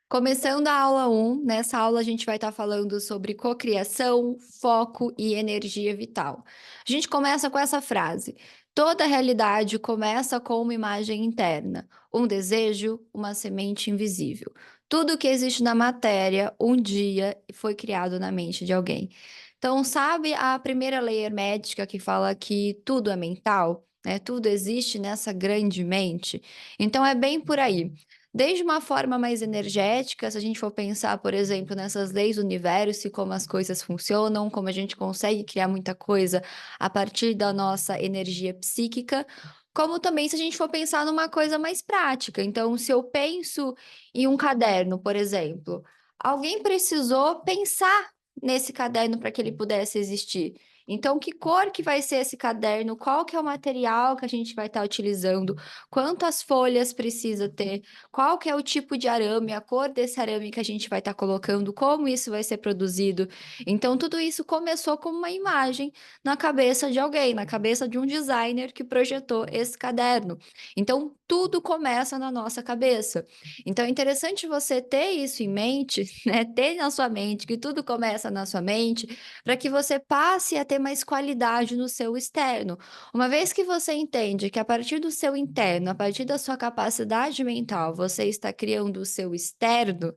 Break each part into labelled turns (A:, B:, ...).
A: Começando a aula 1, nessa aula a gente vai estar falando sobre cocriação, foco e energia vital. A gente começa com essa frase: toda realidade começa com uma imagem interna, um desejo, uma semente invisível. Tudo que existe na matéria, um dia foi criado na mente de alguém. Então, sabe a primeira lei hermética que fala que tudo é mental? Né? Tudo existe nessa grande mente. Então, é bem por aí. Desde uma forma mais energética, se a gente for pensar, por exemplo, nessas leis do universo e como as coisas funcionam, como a gente consegue criar muita coisa a partir da nossa energia psíquica, como também se a gente for pensar numa coisa mais prática. Então, se eu penso em um caderno, por exemplo, alguém precisou pensar nesse caderno para que ele pudesse existir. Então, que cor que vai ser esse caderno? Qual que é o material que a gente vai estar utilizando? Quantas folhas precisa ter? Qual que é o tipo de arame, a cor desse arame que a gente vai estar colocando, como isso vai ser produzido. Então, tudo isso começou como uma imagem na cabeça de alguém, na cabeça de um designer que projetou esse caderno. Então, tudo começa na nossa cabeça. Então, é interessante você ter isso em mente, né? Ter na sua mente que tudo começa na sua mente, para que você passe a ter mais qualidade no seu externo. Uma vez que você entende que a partir do seu interno, a partir da sua capacidade mental, você está criando o seu externo,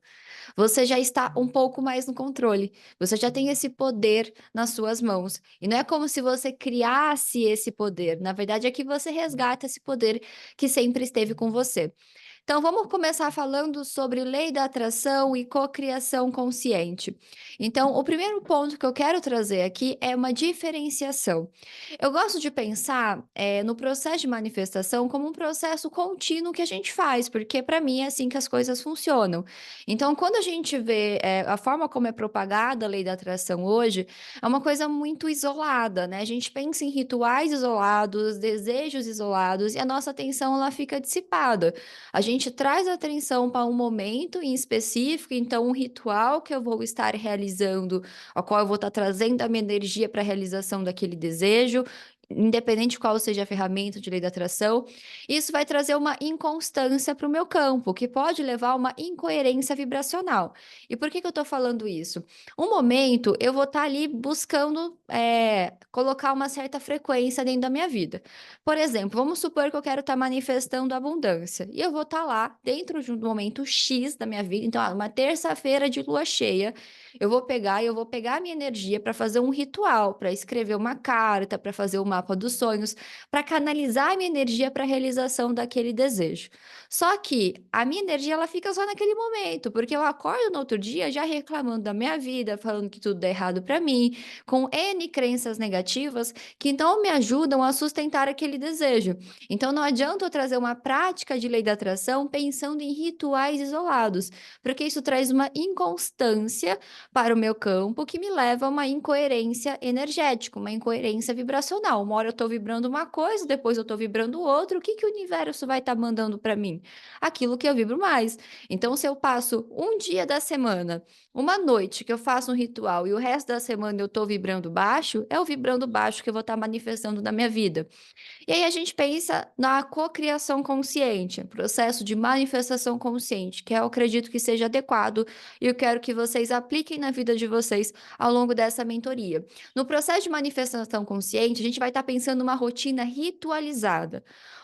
A: você já está um pouco mais no controle. Você já tem esse poder nas suas mãos. E não é como se você criasse esse poder. Na verdade, é que você resgata esse poder que sempre esteve com você. Então, vamos começar falando sobre lei da atração e cocriação consciente. Então, o primeiro ponto que eu quero trazer aqui é uma diferenciação. Eu gosto de pensar no processo de manifestação como um processo contínuo que a gente faz, porque para mim é assim que as coisas funcionam. Então, quando a gente vê a forma como é propagada a lei da atração hoje, é uma coisa muito isolada, né? A gente pensa em rituais isolados, desejos isolados, e a nossa atenção ela fica dissipada. A gente traz a atenção para um momento em específico, então um ritual que eu vou estar realizando, ao qual eu vou estar trazendo a minha energia para a realização daquele desejo, independente de qual seja a ferramenta de lei da atração, isso vai trazer uma inconstância para o meu campo, que pode levar a uma incoerência vibracional. E por que que eu estou falando isso? Um momento eu vou estar ali buscando colocar uma certa frequência dentro da minha vida. Por exemplo, vamos supor que eu quero estar manifestando abundância. E eu vou estar lá dentro de um momento X da minha vida. Então, uma terça-feira de lua cheia, eu vou pegar a minha energia para fazer um ritual, para escrever uma carta, para fazer o mapa dos sonhos, para canalizar a minha energia para a realização daquele desejo. Só que a minha energia ela fica só naquele momento, porque eu acordo no outro dia já reclamando da minha vida, falando que tudo dá errado para mim, com N crenças negativas que então me ajudam a sustentar aquele desejo. Então não adianta eu trazer uma prática de lei da atração pensando em rituais isolados, porque isso traz uma inconstância para o meu campo que me leva a uma incoerência energética, uma incoerência vibracional. Uma hora eu estou vibrando uma coisa, depois eu estou vibrando outra. O que que o universo vai estar mandando para mim? Aquilo que eu vibro mais. Então, se eu passo um dia da semana, uma noite que eu faço um ritual e o resto da semana eu estou vibrando baixo, é o vibrando baixo que eu vou estar manifestando na minha vida. E aí a gente pensa na cocriação consciente, processo de manifestação consciente, que eu acredito que seja adequado e eu quero que vocês apliquem na vida de vocês ao longo dessa mentoria. No processo de manifestação consciente, a gente vai estar pensando numa rotina ritualizada.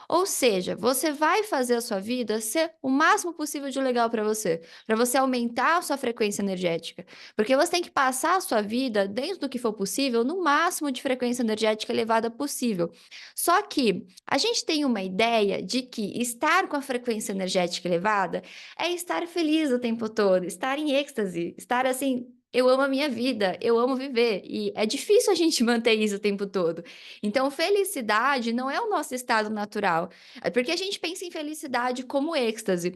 A: Ou seja, você vai fazer a sua vida ser o máximo possível de legal para você aumentar a sua frequência energética. Porque você tem que passar a sua vida, dentro do que for possível, no máximo de frequência energética elevada possível. Só que a gente tem uma ideia de que estar com a frequência energética elevada é estar feliz o tempo todo, estar em êxtase, estar assim. Eu amo a minha vida, eu amo viver, e é difícil a gente manter isso o tempo todo. Então, felicidade não é o nosso estado natural, é porque a gente pensa em felicidade como êxtase.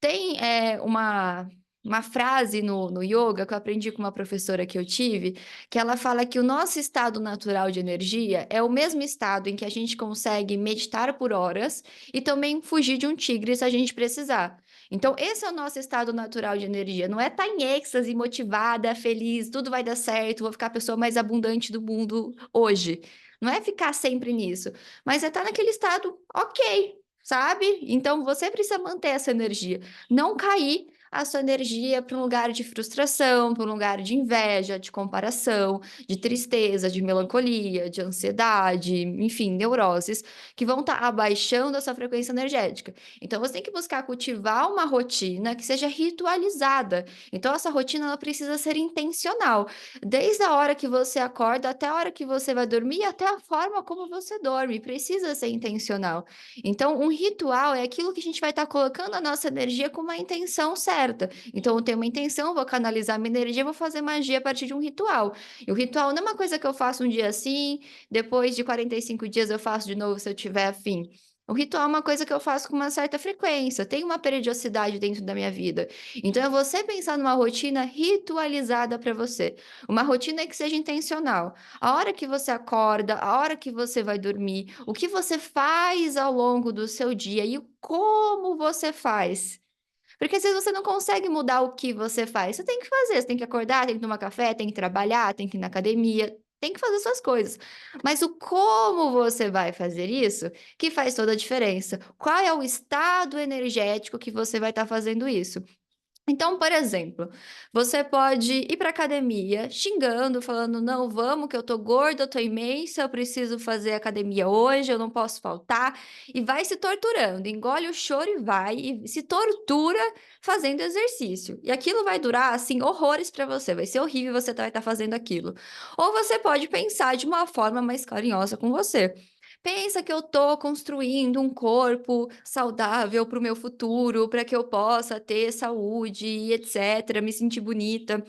A: Tem uma frase no yoga que eu aprendi com uma professora que eu tive, que ela fala que o nosso estado natural de energia é o mesmo estado em que a gente consegue meditar por horas e também fugir de um tigre se a gente precisar. Então, esse é o nosso estado natural de energia. Não é estar em êxtase, motivada, feliz, tudo vai dar certo, vou ficar a pessoa mais abundante do mundo hoje. Não é ficar sempre nisso, mas é estar naquele estado ok, sabe? Então, você precisa manter essa energia, não cair a sua energia para um lugar de frustração, para um lugar de inveja, de comparação, de tristeza, de melancolia, de ansiedade, enfim, neuroses, que vão estar abaixando a sua frequência energética. Então, você tem que buscar cultivar uma rotina que seja ritualizada. Então, essa rotina ela precisa ser intencional, desde a hora que você acorda até a hora que você vai dormir, até a forma como você dorme, precisa ser intencional. Então, um ritual é aquilo que a gente vai estar colocando a nossa energia com uma intenção certa. Então, eu tenho uma intenção, vou canalizar minha energia, vou fazer magia a partir de um ritual. E o ritual não é uma coisa que eu faço um dia assim, depois de 45 dias eu faço de novo se eu tiver afim. O ritual é uma coisa que eu faço com uma certa frequência, tem uma periodicidade dentro da minha vida. Então, é você pensar numa rotina ritualizada para você. Uma rotina que seja intencional. A hora que você acorda, a hora que você vai dormir, o que você faz ao longo do seu dia e o como você faz. Porque às vezes você não consegue mudar o que você faz. Você tem que fazer, você tem que acordar, tem que tomar café, tem que trabalhar, tem que ir na academia, tem que fazer suas coisas. Mas o como você vai fazer isso que faz toda a diferença. Qual é o estado energético que você vai estar fazendo isso? Então, por exemplo, você pode ir para academia xingando, falando: não, vamos, que eu tô gorda, eu tô imensa, eu preciso fazer academia hoje, eu não posso faltar, e vai se torturando, engole o choro e vai, e se tortura fazendo exercício. E aquilo vai durar, assim, horrores para você, vai ser horrível você vai estar fazendo aquilo. Ou você pode pensar de uma forma mais carinhosa com você. Pensa que eu estou construindo um corpo saudável para o meu futuro, para que eu possa ter saúde e etc., me sentir bonita.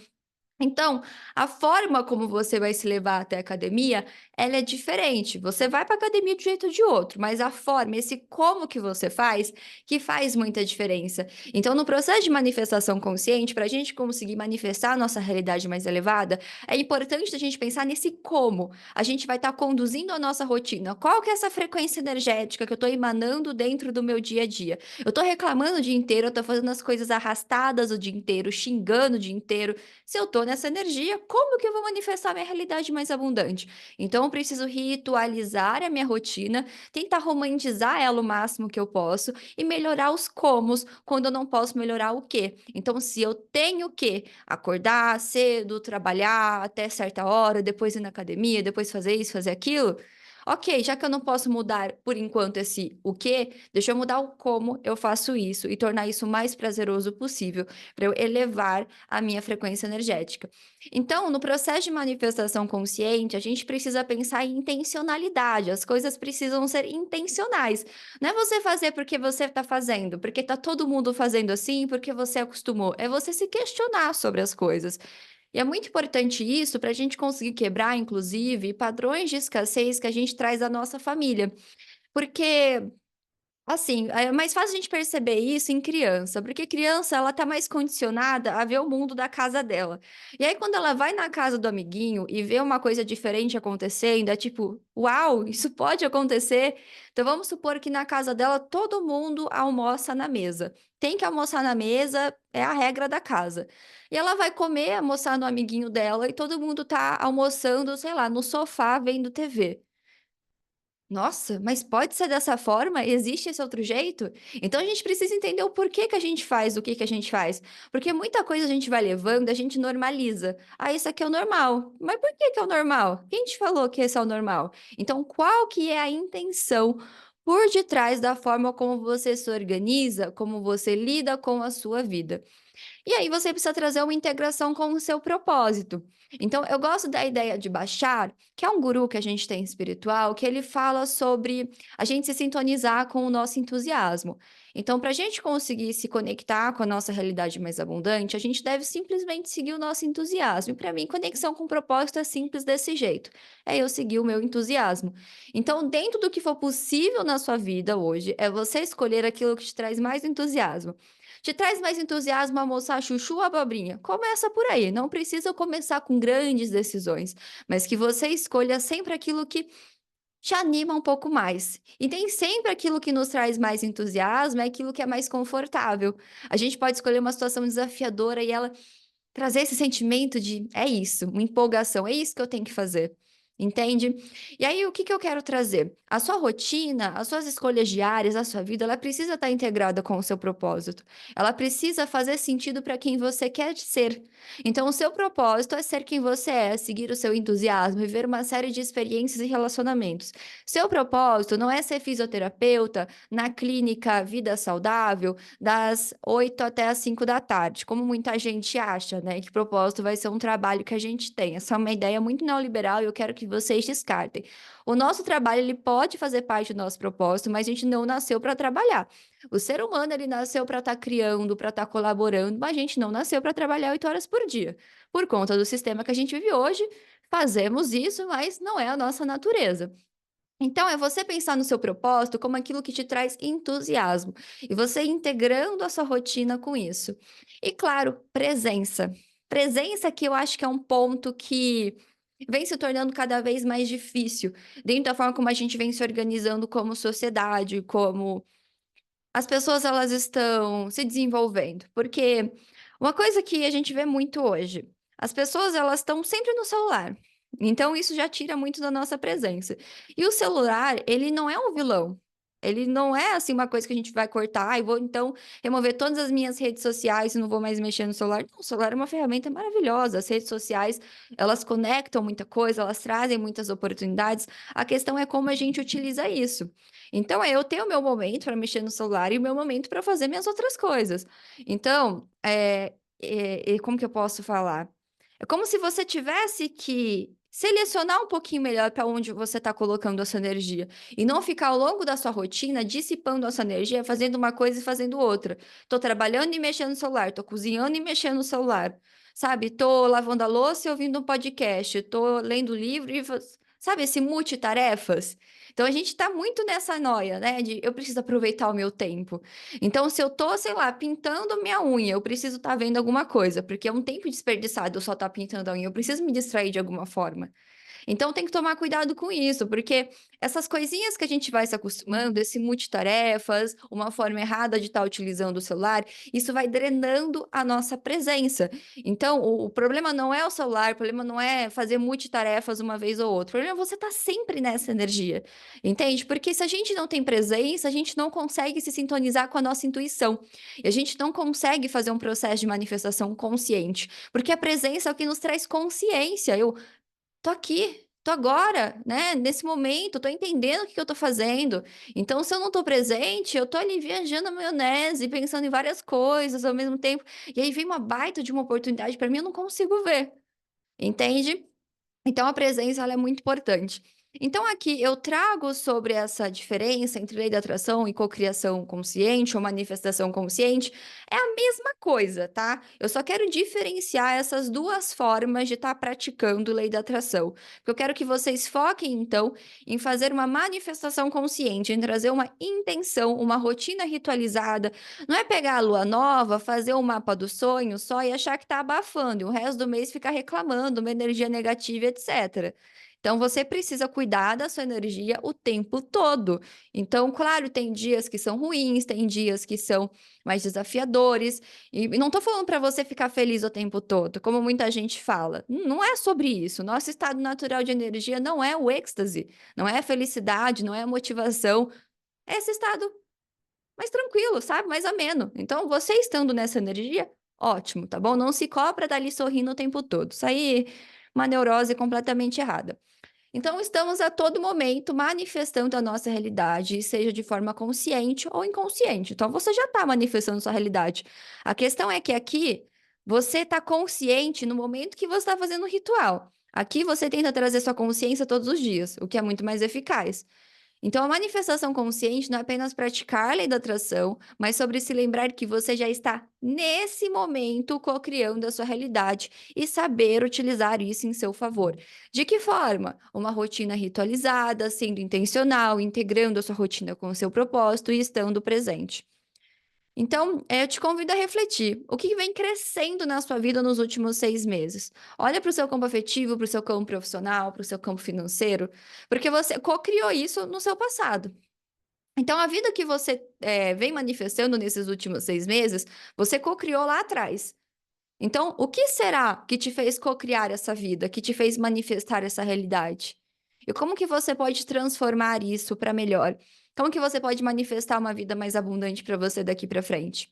A: Então, a forma como você vai se levar até a academia, ela é diferente. Você vai para a academia de um jeito ou de outro, mas a forma, esse como que você faz, que faz muita diferença. Então, no processo de manifestação consciente, para a gente conseguir manifestar a nossa realidade mais elevada, é importante a gente pensar nesse como. A gente vai estar conduzindo a nossa rotina. Qual que é essa frequência energética que eu estou emanando dentro do meu dia a dia? Eu estou reclamando o dia inteiro, eu estou fazendo as coisas arrastadas o dia inteiro, xingando o dia inteiro. Se eu estou nessa energia, como que eu vou manifestar minha realidade mais abundante? Então, eu preciso ritualizar a minha rotina, tentar romantizar ela o máximo que eu posso e melhorar os comos quando eu não posso melhorar o quê. Então, se eu tenho que acordar cedo, trabalhar até certa hora, depois ir na academia, depois fazer isso, fazer aquilo. Ok, já que eu não posso mudar por enquanto esse o quê, deixa eu mudar o como eu faço isso e tornar isso o mais prazeroso possível para eu elevar a minha frequência energética. Então, no processo de manifestação consciente, a gente precisa pensar em intencionalidade, as coisas precisam ser intencionais. Não é você fazer porque você está fazendo, porque está todo mundo fazendo assim, porque você acostumou. É você se questionar sobre as coisas. E é muito importante isso para a gente conseguir quebrar, inclusive, padrões de escassez que a gente traz da nossa família. Porque assim, é mais fácil a gente perceber isso em criança, porque criança ela tá mais condicionada a ver o mundo da casa dela. E aí quando ela vai na casa do amiguinho e vê uma coisa diferente acontecendo, é tipo, uau, isso pode acontecer. Então vamos supor que na casa dela todo mundo almoça na mesa. Tem que almoçar na mesa, é a regra da casa. E ela vai comer, almoçar no amiguinho dela e todo mundo tá almoçando, sei lá, no sofá vendo TV. Nossa, mas pode ser dessa forma? Existe esse outro jeito? Então a gente precisa entender o porquê que a gente faz o que que a gente faz. Porque muita coisa a gente vai levando, a gente normaliza. Ah, isso aqui é o normal. Mas por que que é o normal? Quem te falou que esse é o normal? Então, qual que é a intenção por detrás da forma como você se organiza, como você lida com a sua vida? E aí você precisa trazer uma integração com o seu propósito. Então, eu gosto da ideia de Bashar, que é um guru que a gente tem espiritual, que ele fala sobre a gente se sintonizar com o nosso entusiasmo. Então, para a gente conseguir se conectar com a nossa realidade mais abundante, a gente deve simplesmente seguir o nosso entusiasmo. E para mim, conexão com propósito é simples desse jeito. É eu seguir o meu entusiasmo. Então, dentro do que for possível na sua vida hoje, é você escolher aquilo que te traz mais entusiasmo. Te traz mais entusiasmo almoçar chuchu ou abobrinha? Começa por aí, não precisa começar com grandes decisões, mas que você escolha sempre aquilo que te anima um pouco mais. E nem sempre aquilo que nos traz mais entusiasmo é aquilo que é mais confortável. A gente pode escolher uma situação desafiadora e ela trazer esse sentimento de é isso, uma empolgação, é isso que eu tenho que fazer. Entende? E aí, o que que eu quero trazer? A sua rotina, as suas escolhas diárias, a sua vida, ela precisa estar integrada com o seu propósito. Ela precisa fazer sentido para quem você quer ser. Então, o seu propósito é ser quem você é, seguir o seu entusiasmo, viver uma série de experiências e relacionamentos. Seu propósito não é ser fisioterapeuta na clínica Vida Saudável das 8 até as 5 da tarde, como muita gente acha, né? Que propósito vai ser um trabalho que a gente tem. Essa é uma ideia muito neoliberal e eu quero que vocês descartem. O nosso trabalho, ele pode fazer parte do nosso propósito, mas a gente não nasceu para trabalhar. O ser humano, ele nasceu para estar criando, para estar colaborando, mas a gente não nasceu para trabalhar 8 horas por dia. Por conta do sistema que a gente vive hoje, fazemos isso, mas não é a nossa natureza. Então, é você pensar no seu propósito como aquilo que te traz entusiasmo e você integrando a sua rotina com isso. E claro, presença. Presença que eu acho que é um ponto que vem se tornando cada vez mais difícil, dentro da forma como a gente vem se organizando como sociedade, como as pessoas elas estão se desenvolvendo. Porque uma coisa que a gente vê muito hoje, as pessoas elas estão sempre no celular. Então isso já tira muito da nossa presença. E o celular, ele não é um vilão. Ele não é assim uma coisa que a gente vai cortar e vou então remover todas as minhas redes sociais e não vou mais mexer no celular. Não, o celular é uma ferramenta maravilhosa. As redes sociais, elas conectam muita coisa, elas trazem muitas oportunidades. A questão é como a gente utiliza isso. Então, eu tenho o meu momento para mexer no celular e o meu momento para fazer minhas outras coisas. Então, como que eu posso falar? É como se você tivesse que selecionar um pouquinho melhor para onde você está colocando a sua energia e não ficar ao longo da sua rotina dissipando a sua energia, fazendo uma coisa e fazendo outra. Estou trabalhando e mexendo no celular, estou cozinhando e mexendo no celular, sabe? Estou lavando a louça e ouvindo um podcast, estou lendo livro e sabe esse multitarefas? Então a gente está muito nessa noia, né? De eu preciso aproveitar o meu tempo. Então, se eu tô, sei lá, pintando minha unha, eu preciso estar vendo alguma coisa, porque é um tempo desperdiçado eu só estar pintando a unha, eu preciso me distrair de alguma forma. Então tem que tomar cuidado com isso, porque essas coisinhas que a gente vai se acostumando, esse multitarefas, uma forma errada de estar utilizando o celular, isso vai drenando a nossa presença. Então, o problema não é o celular, o problema não é fazer multitarefas uma vez ou outra, o problema é você estar sempre nessa energia, entende? Porque se a gente não tem presença, a gente não consegue se sintonizar com a nossa intuição, e a gente não consegue fazer um processo de manifestação consciente, porque a presença é o que nos traz consciência. Eu tô aqui, tô agora, né? Nesse momento, tô entendendo o que que eu tô fazendo. Então, se eu não tô presente, eu tô ali viajando na maionese, pensando em várias coisas ao mesmo tempo. E aí vem uma baita de uma oportunidade para mim, eu não consigo ver, entende? Então, a presença ela é muito importante. Então, aqui eu trago sobre essa diferença entre lei da atração e cocriação consciente ou manifestação consciente. É a mesma coisa, tá? Eu só quero diferenciar essas duas formas de estar praticando lei da atração. Porque eu quero que vocês foquem, então, em fazer uma manifestação consciente, em trazer uma intenção, uma rotina ritualizada. Não é pegar a lua nova, fazer um mapa do sonho só e achar que está abafando, e o resto do mês ficar reclamando, uma energia negativa, etc. Então, você precisa cuidar da sua energia o tempo todo. Então, claro, tem dias que são ruins, tem dias que são mais desafiadores. E não estou falando para você ficar feliz o tempo todo, como muita gente fala. Não é sobre isso. Nosso estado natural de energia não é o êxtase, não é a felicidade, não é a motivação. É esse estado mais tranquilo, sabe? Mais ameno. Então, você estando nessa energia, ótimo, tá bom? Não se cobra dali sorrindo o tempo todo. Isso aí, uma neurose completamente errada. Então, estamos a todo momento manifestando a nossa realidade, seja de forma consciente ou inconsciente. Então, você já está manifestando sua realidade. A questão é que aqui você está consciente no momento que você está fazendo o ritual. Aqui você tenta trazer sua consciência todos os dias, o que é muito mais eficaz. Então, a manifestação consciente não é apenas praticar a lei da atração, mas sobre se lembrar que você já está, nesse momento, co-criando a sua realidade e saber utilizar isso em seu favor. De que forma? Uma rotina ritualizada, sendo intencional, integrando a sua rotina com o seu propósito e estando presente. Então, eu te convido a refletir. O que vem crescendo na sua vida nos últimos 6 meses? Olha para o seu campo afetivo, para o seu campo profissional, para o seu campo financeiro, porque você co-criou isso no seu passado. Então, a vida que você vem manifestando nesses últimos 6 meses, você co-criou lá atrás. Então, o que será que te fez co-criar essa vida, que te fez manifestar essa realidade? E como que você pode transformar isso para melhor? Como que você pode manifestar uma vida mais abundante para você daqui para frente?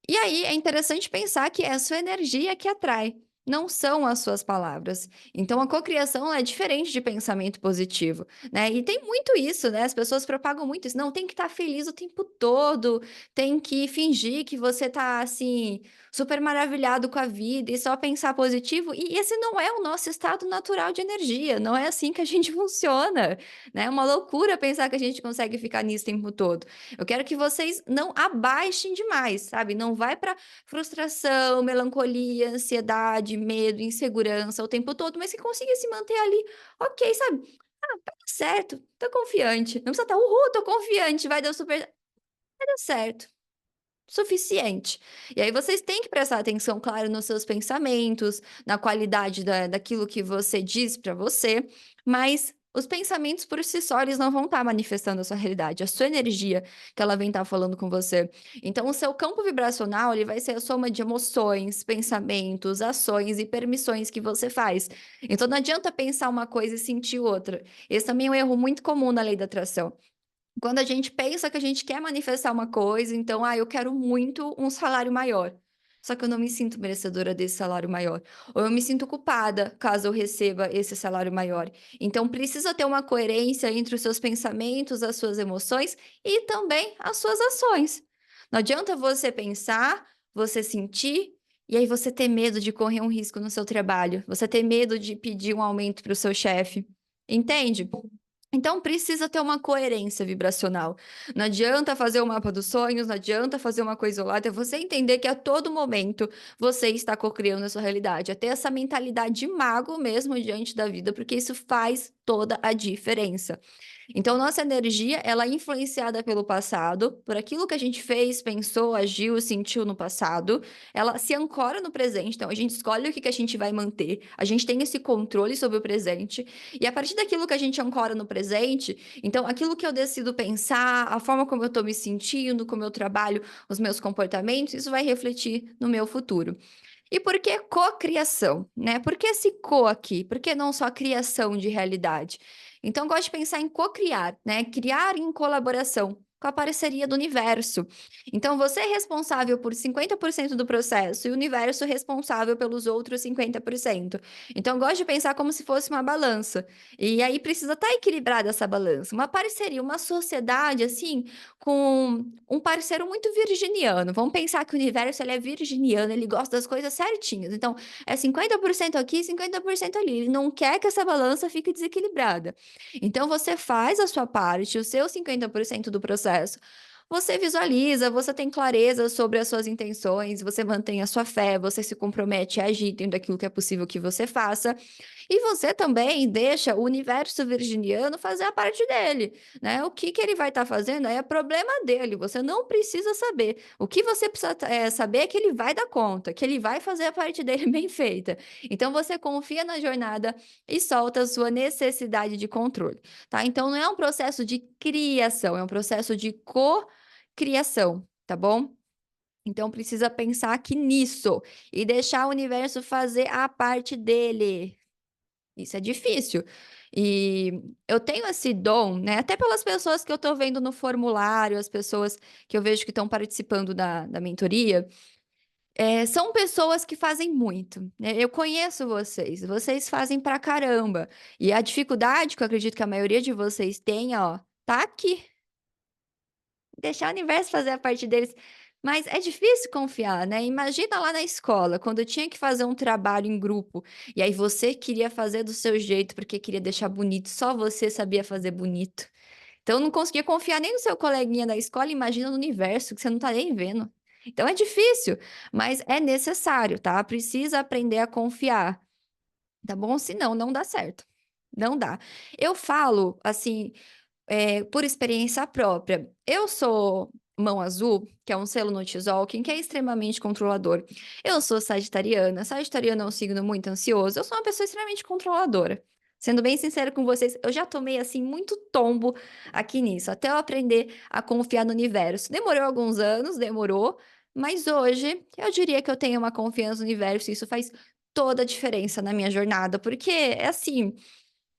A: E aí é interessante pensar que é a sua energia que atrai, não são as suas palavras. Então a cocriação ela é diferente de pensamento positivo, né? E tem muito isso, né? As pessoas propagam muito isso. Não, tem que estar feliz o tempo todo, tem que fingir que você tá assim super maravilhado com a vida e só pensar positivo. E esse não é o nosso estado natural de energia, não é assim que a gente funciona, né? É uma loucura pensar que a gente consegue ficar nisso o tempo todo. Eu quero que vocês não abaixem demais, sabe? Não vai para frustração, melancolia, ansiedade, medo, insegurança o tempo todo, mas que consiga se manter ali, ok, sabe? Ah, vai dar certo, tô confiante. Não precisa estar, uhul, tô confiante, vai dar super. Vai dar certo. Suficiente. E aí vocês têm que prestar atenção, claro, nos seus pensamentos, na qualidade daquilo que você diz para você, mas os pensamentos por si só, eles não vão estar manifestando a sua realidade, a sua energia que ela vem estar falando com você. Então, o seu campo vibracional, ele vai ser a soma de emoções, pensamentos, ações e permissões que você faz. Então, não adianta pensar uma coisa e sentir outra. Esse também é um erro muito comum na lei da atração. Quando a gente pensa que a gente quer manifestar uma coisa, então, eu quero muito um salário maior. Só que eu não me sinto merecedora desse salário maior. Ou eu me sinto culpada caso eu receba esse salário maior. Então, precisa ter uma coerência entre os seus pensamentos, as suas emoções e também as suas ações. Não adianta você pensar, você sentir, e aí você ter medo de correr um risco no seu trabalho. Você ter medo de pedir um aumento para o seu chefe. Entende? Então precisa ter uma coerência vibracional. Não adianta fazer o mapa dos sonhos, não adianta fazer uma coisa isolada, é você entender que a todo momento você está cocriando a sua realidade. É ter essa mentalidade de mago mesmo diante da vida, porque isso faz toda a diferença. Então, nossa energia, ela é influenciada pelo passado, por aquilo que a gente fez, pensou, agiu, sentiu no passado. Ela se ancora no presente, então a gente escolhe o que que a gente vai manter. A gente tem esse controle sobre o presente. E a partir daquilo que a gente ancora no presente, então aquilo que eu decido pensar, a forma como eu estou me sentindo, como eu trabalho os meus comportamentos, isso vai refletir no meu futuro. E por que cocriação, né? Por que esse co aqui? Por que não só criação de realidade? Então, eu gosto de pensar em cocriar, né? Criar em colaboração com a parceria do universo. Então, você é responsável por 50% do processo e o universo responsável pelos outros 50%. Então, eu gosto de pensar como se fosse uma balança. E aí precisa estar equilibrada essa balança. Uma parceria, uma sociedade, assim, com um parceiro muito virginiano. Vamos pensar que o universo ele é virginiano, ele gosta das coisas certinhas. Então, é 50% aqui, 50% ali. Ele não quer que essa balança fique desequilibrada. Então, você faz a sua parte, o seu 50% do processo. Você visualiza, você tem clareza sobre as suas intenções, você mantém a sua fé, você se compromete a agir dentro daquilo que é possível que você faça. E você também deixa o universo virginiano fazer a parte dele, né? O que que ele vai estar fazendo é problema dele, você não precisa saber. O que você precisa saber é que ele vai dar conta, que ele vai fazer a parte dele bem feita. Então você confia na jornada e solta a sua necessidade de controle, tá? Então não é um processo de criação, é um processo de co-criação, tá bom? Então precisa pensar aqui nisso e deixar o universo fazer a parte dele. Isso é difícil. E eu tenho esse dom, né? Até pelas pessoas que eu estou vendo no formulário, as pessoas que eu vejo que estão participando da mentoria, são pessoas que fazem muito, né? Eu conheço vocês, vocês fazem pra caramba. E a dificuldade que eu acredito que a maioria de vocês tenha, ó, tá aqui. Deixar o universo fazer a parte deles. Mas é difícil confiar, né? Imagina lá na escola, quando eu tinha que fazer um trabalho em grupo, e aí você queria fazer do seu jeito porque queria deixar bonito, só você sabia fazer bonito. Então eu não conseguia confiar nem no seu coleguinha da escola, imagina no universo que você não tá nem vendo. Então é difícil, mas é necessário, tá? Precisa aprender a confiar, tá bom? Senão não dá certo. Não dá. Eu falo assim, por experiência própria. Eu sou mão azul, que é um selo no Tzolk'in, que é extremamente controlador. Eu sou sagitariana. Sagitariana é um signo muito ansioso. Eu sou uma pessoa extremamente controladora. Sendo bem sincera com vocês, eu já tomei assim muito tombo aqui nisso, até eu aprender a confiar no universo. Demorou alguns anos, demorou, mas hoje eu diria que eu tenho uma confiança no universo e isso faz toda a diferença na minha jornada, porque é assim,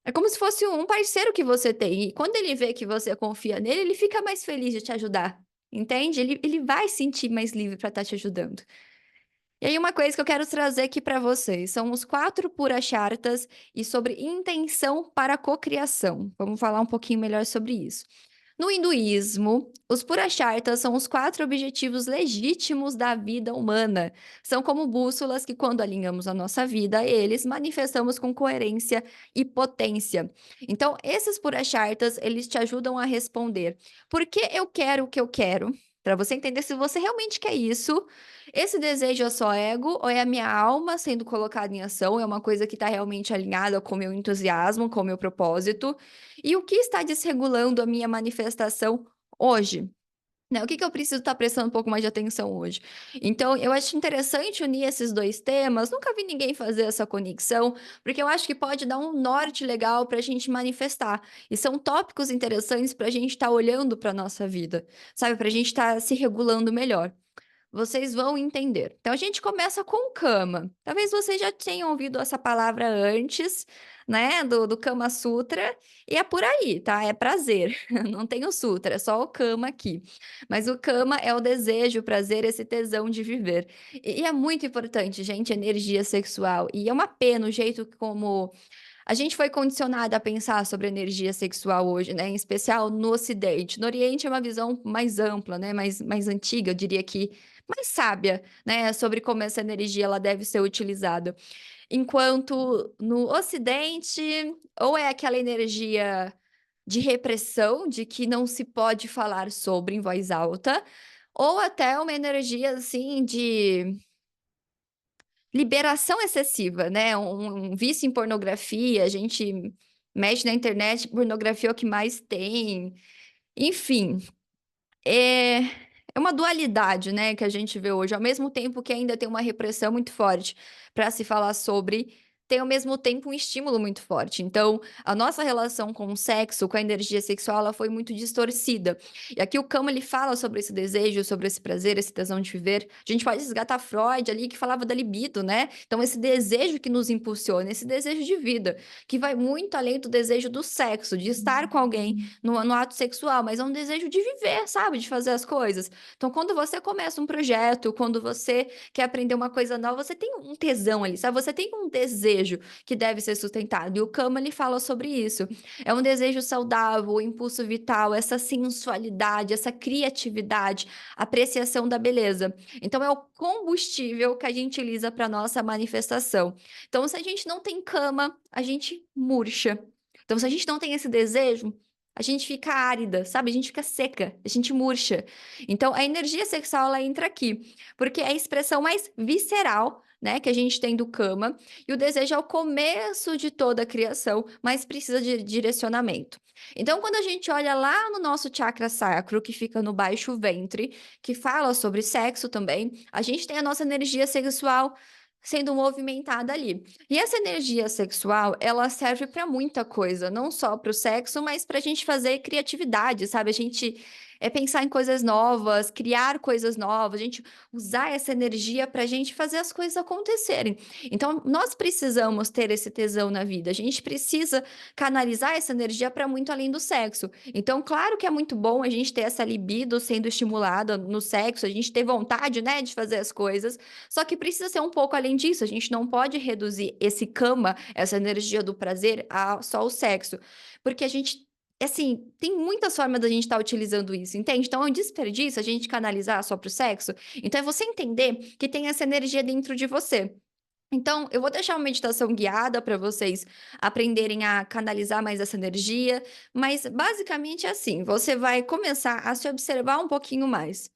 A: É como se fosse um parceiro que você tem. E quando ele vê que você confia nele, ele fica mais feliz de te ajudar. Entende? Ele vai sentir mais livre para estar te ajudando. E aí, uma coisa que eu quero trazer aqui para vocês são os 4 Purusharthas e sobre intenção para a cocriação. Vamos falar um pouquinho melhor sobre isso. No hinduísmo, os Purusharthas são os 4 objetivos legítimos da vida humana. São como bússolas que, quando alinhamos a nossa vida a eles, manifestamos com coerência e potência. Então, esses Purusharthas, eles te ajudam a responder: por que eu quero o que eu quero? Para você entender se você realmente quer isso, esse desejo é só ego ou é a minha alma sendo colocada em ação? É uma coisa que está realmente alinhada com o meu entusiasmo, com o meu propósito? E o que está desregulando a minha manifestação hoje? Né? O que eu preciso estar prestando um pouco mais de atenção hoje? Então, eu acho interessante unir esses dois temas. Nunca vi ninguém fazer essa conexão, porque eu acho que pode dar um norte legal para a gente manifestar. E são tópicos interessantes para a gente estar olhando para a nossa vida, sabe? Para a gente estar se regulando melhor. Vocês vão entender. Então, a gente começa com cama. Talvez vocês já tenham ouvido essa palavra antes, né? Do Kama Sutra. E é por aí, tá? É prazer. Não tem o Sutra, é só o Kama aqui. Mas o Kama é o desejo, o prazer, esse tesão de viver. E é muito importante, gente, energia sexual. E é uma pena o jeito como a gente foi condicionada a pensar sobre energia sexual hoje, né? Em especial no Ocidente. No Oriente é uma visão mais ampla, né? Mais antiga, eu diria que mais sábia, né? Sobre como essa energia ela deve ser utilizada. Enquanto no Ocidente, ou é aquela energia de repressão, de que não se pode falar sobre em voz alta, ou até uma energia assim de liberação excessiva, né? Um vício em pornografia, a gente mexe na internet, pornografia é o que mais tem. Enfim, é, é uma dualidade, né, que a gente vê hoje. Ao mesmo tempo que ainda tem uma repressão muito forte para se falar sobre, tem ao mesmo tempo um estímulo muito forte. Então, a nossa relação com o sexo, com a energia sexual, ela foi muito distorcida. E aqui o Kama ele fala sobre esse desejo, sobre esse prazer, esse tesão de viver. A gente pode resgatar Freud ali que falava da libido, né? Então, esse desejo que nos impulsiona, esse desejo de vida, que vai muito além do desejo do sexo, de estar com alguém no ato sexual, mas é um desejo de viver, sabe? De fazer as coisas. Então, quando você começa um projeto, quando você quer aprender uma coisa nova, você tem um tesão ali, sabe? Você tem um desejo que deve ser sustentado. E o Kama, ele fala sobre isso. É um desejo saudável, o impulso vital, essa sensualidade, essa criatividade, apreciação da beleza. Então, é o combustível que a gente utiliza para nossa manifestação. Então, se a gente não tem cama, a gente murcha. Então, se a gente não tem esse desejo, a gente fica árida, sabe? A gente fica seca, a gente murcha. Então, a energia sexual, ela entra aqui, porque é a expressão mais visceral, né, que a gente tem do Kama, e o desejo é o começo de toda a criação, mas precisa de direcionamento. Então, quando a gente olha lá no nosso chakra sacro, que fica no baixo ventre, que fala sobre sexo também, a gente tem a nossa energia sexual sendo movimentada ali. E essa energia sexual, ela serve para muita coisa, não só para o sexo, mas para a gente fazer criatividade, sabe? A gente pensar em coisas novas, criar coisas novas, a gente usar essa energia para a gente fazer as coisas acontecerem. Então, nós precisamos ter esse tesão na vida, a gente precisa canalizar essa energia para muito além do sexo. Então, claro que é muito bom a gente ter essa libido sendo estimulada no sexo, a gente ter vontade, né, de fazer as coisas, só que precisa ser um pouco além disso. A gente não pode reduzir esse cama, essa energia do prazer, a só o sexo. Porque a gente, assim, tem muitas formas da gente estar utilizando isso, entende? Então é um desperdício a gente canalizar só para o sexo. Então é você entender que tem essa energia dentro de você. Então, eu vou deixar uma meditação guiada para vocês aprenderem a canalizar mais essa energia, mas basicamente é assim: você vai começar a se observar um pouquinho mais.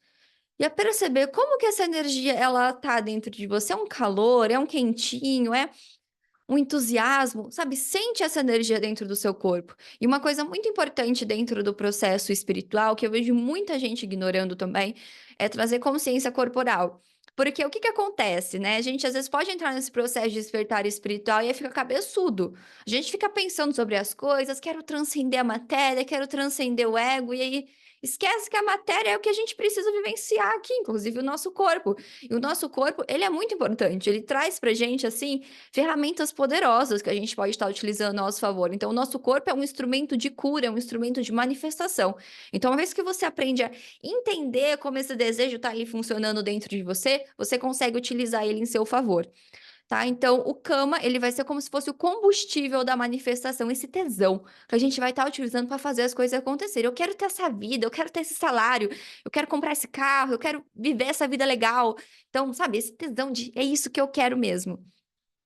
A: E a perceber como que essa energia ela tá dentro de você, é um calor, é um quentinho, é um entusiasmo, sabe? Sente essa energia dentro do seu corpo. E uma coisa muito importante dentro do processo espiritual, que eu vejo muita gente ignorando também, é trazer consciência corporal. Porque o que que acontece, né? A gente às vezes pode entrar nesse processo de despertar espiritual e aí fica cabeçudo. A gente fica pensando sobre as coisas, quero transcender a matéria, quero transcender o ego, e aí Esquece que a matéria é o que a gente precisa vivenciar aqui, inclusive o nosso corpo. E o nosso corpo, ele é muito importante, ele traz pra gente, assim, ferramentas poderosas que a gente pode estar utilizando a nosso favor. Então, o nosso corpo é um instrumento de cura, é um instrumento de manifestação. Então, uma vez que você aprende a entender como esse desejo está ali funcionando dentro de você, você consegue utilizar ele em seu favor. Tá? Então, o Kama, ele vai ser como se fosse o combustível da manifestação, esse tesão que a gente vai estar utilizando para fazer as coisas acontecerem. Eu quero ter essa vida, eu quero ter esse salário, eu quero comprar esse carro, eu quero viver essa vida legal. Então, sabe, esse tesão de é isso que eu quero mesmo.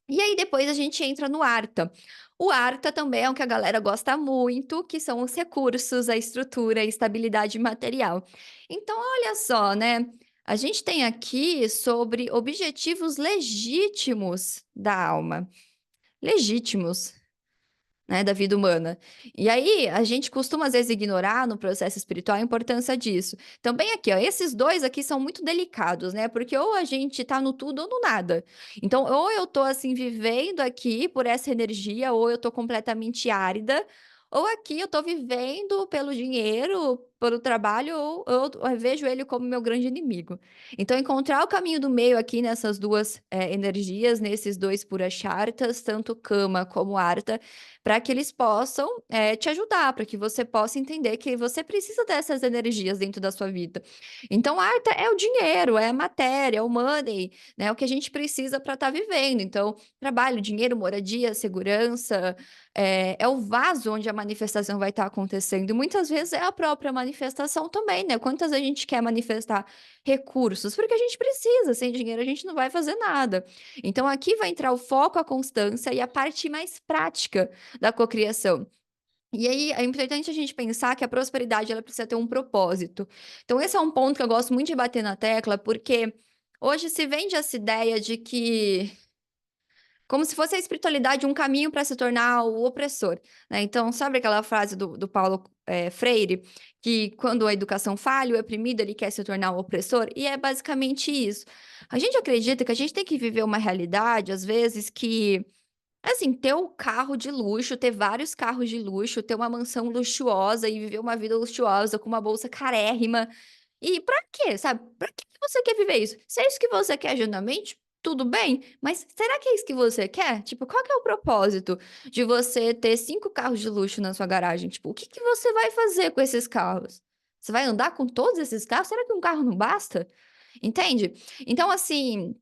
A: E aí depois a gente entra no Artha. O Artha também é o que a galera gosta muito, que são os recursos, a estrutura, a estabilidade material. Então, olha só, né? A gente tem aqui sobre objetivos legítimos da alma. Legítimos, né, da vida humana. E aí, a gente costuma, às vezes, ignorar no processo espiritual a importância disso. Também aqui, ó, esses dois aqui são muito delicados, né? Porque ou a gente tá no tudo ou no nada. Então, ou eu tô, assim, vivendo aqui por essa energia, ou eu tô completamente árida, ou aqui eu tô vivendo pelo dinheiro, pelo trabalho, ou eu vejo ele como meu grande inimigo. Então, encontrar o caminho do meio aqui nessas duas energias, nesses dois purashartas, tanto Kama como Artha, para que eles possam te ajudar, para que você possa entender que você precisa dessas energias dentro da sua vida. Então, a arte é o dinheiro, é a matéria, é o money, né? É o que a gente precisa para estar vivendo. Então, trabalho, dinheiro, moradia, segurança, é o vaso onde a manifestação vai estar acontecendo. E muitas vezes é a própria manifestação também, né? Quantas a gente quer manifestar recursos? Porque a gente precisa, sem dinheiro a gente não vai fazer nada. Então, aqui vai entrar o foco, a constância e a parte mais prática da cocriação. E aí é importante a gente pensar que a prosperidade ela precisa ter um propósito. Então, esse é um ponto que eu gosto muito de bater na tecla, porque hoje se vende essa ideia de que como se fosse a espiritualidade um caminho para se tornar o opressor, né? Então, sabe aquela frase do Paulo Freire, que quando a educação falha, o oprimido ele quer se tornar o opressor? E é basicamente isso. A gente acredita que a gente tem que viver uma realidade, às vezes, que assim, ter o carro de luxo, ter vários carros de luxo, ter uma mansão luxuosa e viver uma vida luxuosa com uma bolsa carérrima. E pra quê, sabe? Pra que você quer viver isso? Se é isso que você quer genuinamente, tudo bem, mas será que é isso que você quer? Tipo, qual que é o propósito de você ter 5 carros de luxo na sua garagem? Tipo, o que que você vai fazer com esses carros? Você vai andar com todos esses carros? Será que um carro não basta? Entende? Então, assim,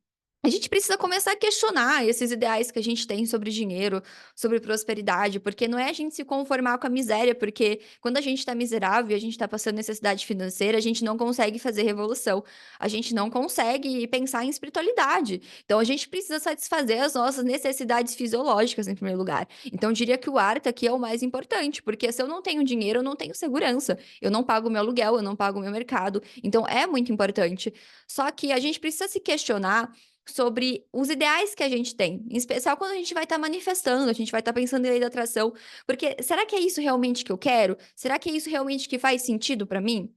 A: a gente precisa começar a questionar esses ideais que a gente tem sobre dinheiro, sobre prosperidade, porque não é a gente se conformar com a miséria, porque quando a gente está miserável e a gente está passando necessidade financeira, a gente não consegue fazer revolução, a gente não consegue pensar em espiritualidade. Então, a gente precisa satisfazer as nossas necessidades fisiológicas, em primeiro lugar. Então, eu diria que o Artha aqui é o mais importante, porque se eu não tenho dinheiro, eu não tenho segurança, eu não pago o meu aluguel, eu não pago o meu mercado. Então, é muito importante. Só que a gente precisa se questionar sobre os ideais que a gente tem, em especial quando a gente vai estar manifestando, a gente vai estar pensando em lei da atração, porque será que é isso realmente que eu quero? Será que é isso realmente que faz sentido para mim?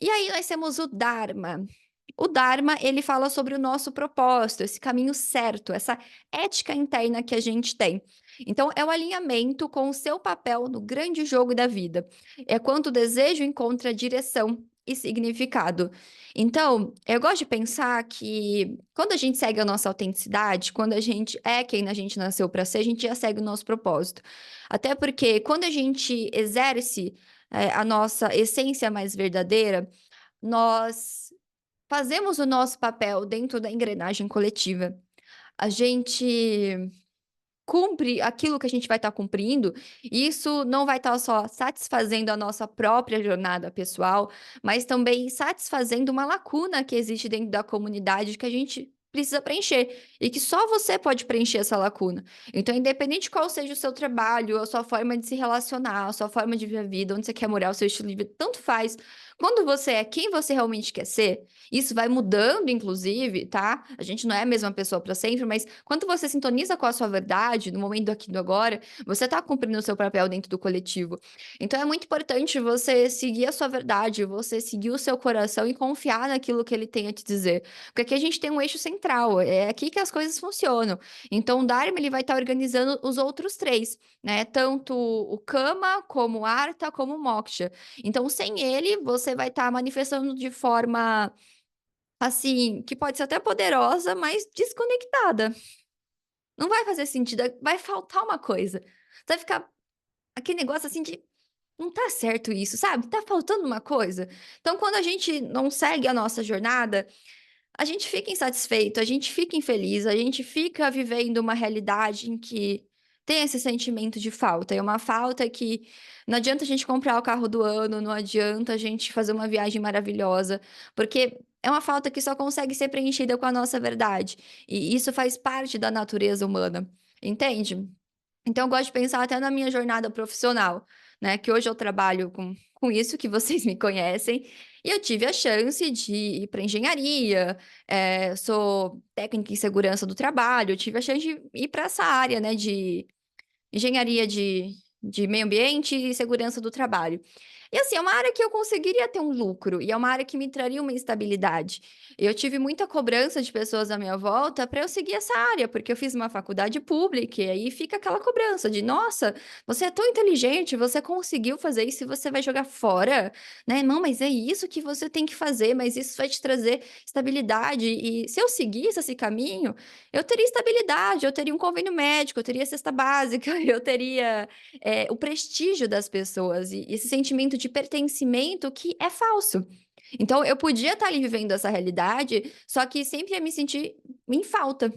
A: E aí nós temos o Dharma. O Dharma, ele fala sobre o nosso propósito, esse caminho certo, essa ética interna que a gente tem. Então, é o alinhamento com o seu papel no grande jogo da vida. É quando o desejo encontra direção e significado. Então, eu gosto de pensar que quando a gente segue a nossa autenticidade, quando a gente é quem a gente nasceu para ser, a gente já segue o nosso propósito. Até porque quando a gente exerce, a nossa essência mais verdadeira, nós fazemos o nosso papel dentro da engrenagem coletiva. A gente cumpre aquilo que a gente vai estar cumprindo, e isso não vai estar só satisfazendo a nossa própria jornada pessoal, mas também satisfazendo uma lacuna que existe dentro da comunidade que a gente precisa preencher e que só você pode preencher essa lacuna. Então, independente de qual seja o seu trabalho, a sua forma de se relacionar, a sua forma de ver a vida, onde você quer morar, o seu estilo de vida, tanto faz. Quando você é quem você realmente quer ser, isso vai mudando, inclusive, tá? A gente não é a mesma pessoa para sempre, mas quando você sintoniza com a sua verdade, no momento do aqui e do agora, você tá cumprindo o seu papel dentro do coletivo. Então é muito importante você seguir a sua verdade, você seguir o seu coração e confiar naquilo que ele tem a te dizer. Porque aqui a gente tem um eixo central, é aqui que as coisas funcionam. Então o Dharma, ele vai estar organizando os outros três, né? Tanto o Kama, como o Artha, como o Moksha. Então, sem ele, você vai estar manifestando de forma, assim, que pode ser até poderosa, mas desconectada. Não vai fazer sentido, vai faltar uma coisa. Vai ficar aquele negócio assim de não tá certo isso, sabe? Tá faltando uma coisa. Então, quando a gente não segue a nossa jornada, a gente fica insatisfeito, a gente fica infeliz, a gente fica vivendo uma realidade em que tem esse sentimento de falta. É uma falta que não adianta a gente comprar o carro do ano, não adianta a gente fazer uma viagem maravilhosa, porque é uma falta que só consegue ser preenchida com a nossa verdade. E isso faz parte da natureza humana, entende? Então, eu gosto de pensar até na minha jornada profissional, né? Que hoje eu trabalho com isso que vocês me conhecem, e eu tive a chance de ir para engenharia, sou técnica em segurança do trabalho, eu tive a chance de ir para essa área, né? De engenharia de meio ambiente e segurança do trabalho. E assim, é uma área que eu conseguiria ter um lucro, e é uma área que me traria uma estabilidade. Eu tive muita cobrança de pessoas à minha volta para eu seguir essa área, porque eu fiz uma faculdade pública, e aí fica aquela cobrança de, nossa, você é tão inteligente, você conseguiu fazer isso e você vai jogar fora, né? Não, mas é isso que você tem que fazer, mas isso vai te trazer estabilidade. E se eu seguisse esse caminho, eu teria estabilidade, eu teria um convênio médico, eu teria cesta básica, eu teria o prestígio das pessoas e esse sentimento de pertencimento que é falso. Então, eu podia estar ali vivendo essa realidade, só que sempre ia me sentir em falta,